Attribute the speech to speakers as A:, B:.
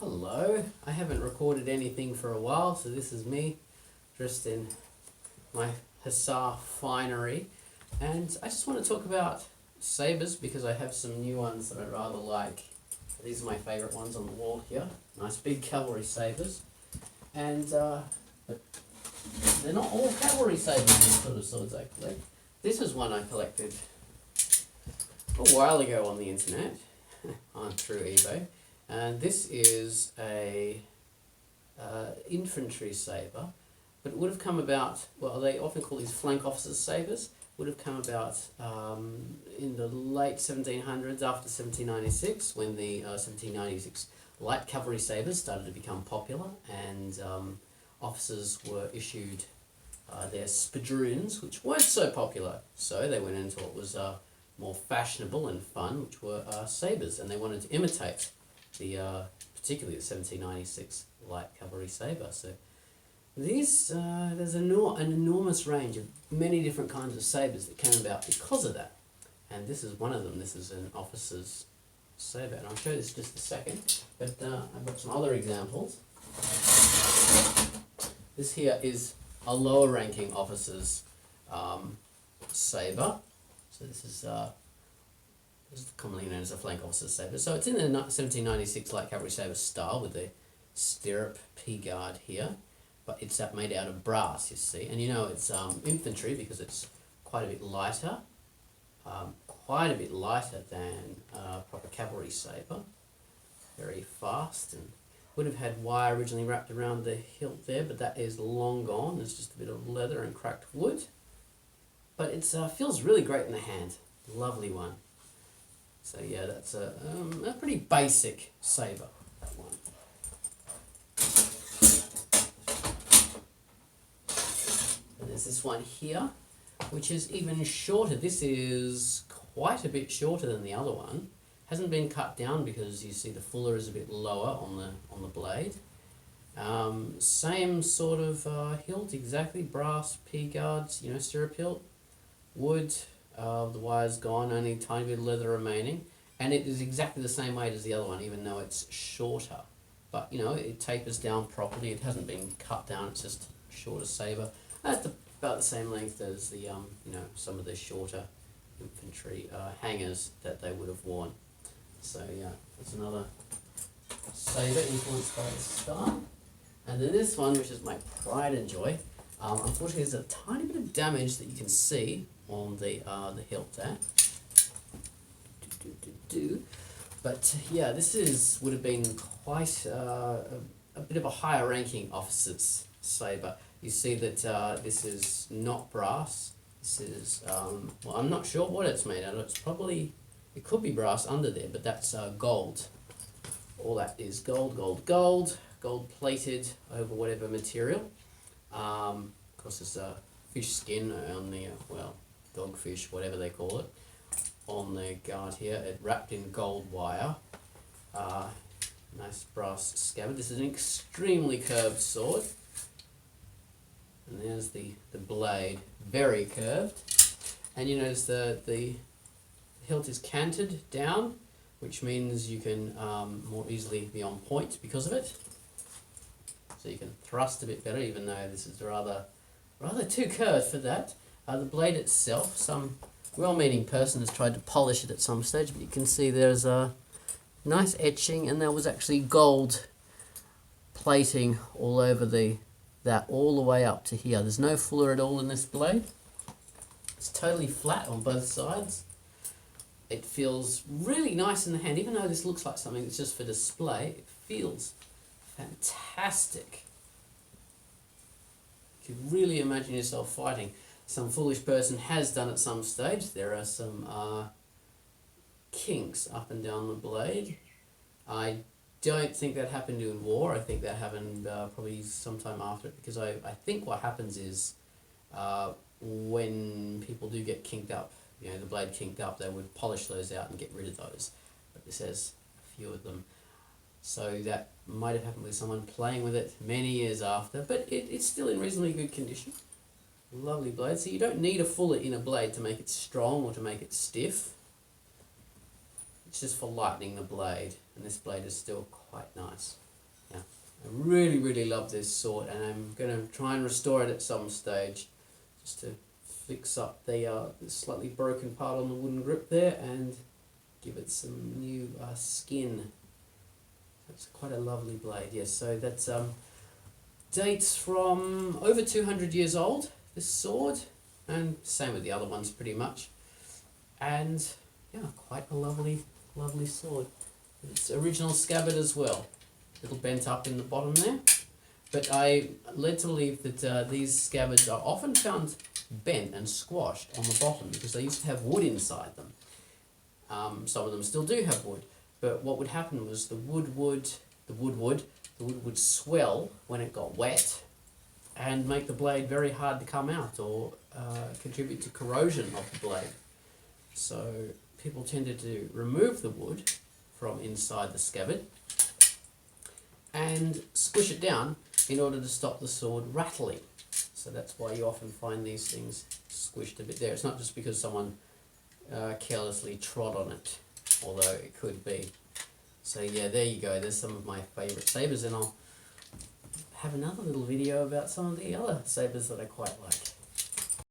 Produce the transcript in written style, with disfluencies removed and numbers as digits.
A: Hello, I haven't recorded anything for a while, so this is me dressed in my hussar finery, and I just want to talk about sabres because I have some new ones that I rather like. These are my favourite ones on the wall here, nice big cavalry sabres, and but they're not all cavalry sabres, these sort of swords actually. This is one I collected a while ago on the internet, through eBay. And this is a infantry sabre, but it would have come about, well, they often call these flank officers' sabres, would have come about in the late 1700s after 1796, when the 1796 light cavalry sabres started to become popular, and officers were issued their spadroons, which weren't so popular, so they went into what was more fashionable and fun, which were sabres, and they wanted to imitate particularly the 1796 light cavalry sabre. So these there's an enormous range of many different kinds of sabres that came about because of that, and this is one of them. This is an officer's sabre, and I'll show this just a second. But I've got some other examples. This here is a lower ranking officer's sabre. So this is commonly known as a flank officer's sabre. So it's in the 1796 light cavalry sabre style with the stirrup P-guard here, but it's made out of brass, you see. And you know it's infantry because it's quite a bit lighter than proper cavalry sabre. Very fast, and would have had wire originally wrapped around the hilt there, but that is long gone. There's just a bit of leather and cracked wood. But it feels really great in the hand. Lovely one. So yeah, that's a pretty basic sabre, that one. And there's this one here, which is even shorter. This is quite a bit shorter than the other one. Hasn't been cut down because you see the fuller is a bit lower on the blade. Same sort of hilt, exactly, brass P-guards, stirrup hilt. Wood, the wire's gone, only a tiny bit of leather remaining, and it is exactly the same weight as the other one, even though it's shorter. But it tapers down properly. It hasn't been cut down. It's just a shorter sabre. That's about the same length as the some of the shorter infantry hangers that they would have worn. So yeah, that's another sabre influenced by the style. And then this one, which is my pride and joy. Unfortunately, there's a tiny bit of damage that you can see on the hilt there. But yeah, this would have been quite a bit of a higher ranking officer's sabre. You see that this is not brass. This is well, I'm not sure what it's made out of. It could be brass under there, but that's gold. All that is gold plated over whatever material. Of course, there's a fish skin on the dogfish, whatever they call it, on the guard here. It wrapped in gold wire. Nice brass scabbard. This is an extremely curved sword. And there's the blade, very curved. And you notice the hilt is canted down, which means you can more easily be on point because of it. So you can thrust a bit better, even though this is rather too curved for that. The blade itself, some well-meaning person has tried to polish it at some stage, but you can see there's a nice etching, and there was actually gold plating all over that all the way up to here. There's no fuller at all in this blade. It's totally flat on both sides. It feels really nice in the hand, even though this looks like something that's just for display. It feels fantastic. You could really imagine yourself fighting. Some foolish person has done at some stage. There are some kinks up and down the blade. I don't think that happened in war. I think that happened probably sometime after it, because I think what happens is when people do get kinked up, the blade kinked up, they would polish those out and get rid of those. But this has a few of them. So that might have happened with someone playing with it many years after, but it's still in reasonably good condition. Lovely blade. So you don't need a fuller inner blade to make it strong or to make it stiff. It's just for lightening the blade, and this blade is still quite nice. Yeah, I really, really love this sword, and I'm going to try and restore it at some stage, just to fix up the slightly broken part on the wooden grip there and give it some new skin. That's quite a lovely blade. Yes, so that's dates from over 200 years old, this sword, and same with the other ones pretty much. And yeah, quite a lovely, lovely sword. It's original scabbard as well. A little bent up in the bottom there. But I led to believe that these scabbards are often found bent and squashed on the bottom because they used to have wood inside them. Some of them still do have wood, but what would happen was the wood would swell when it got wet and make the blade very hard to come out, or contribute to corrosion of the blade. So people tended to remove the wood from inside the scabbard and squish it down in order to stop the sword rattling. So that's why you often find these things squished a bit there. It's not just because someone carelessly trod on it, although it could be. So yeah, there you go. There's some of my favourite sabres, and I'll have another little video about some of the other sabres that I quite like.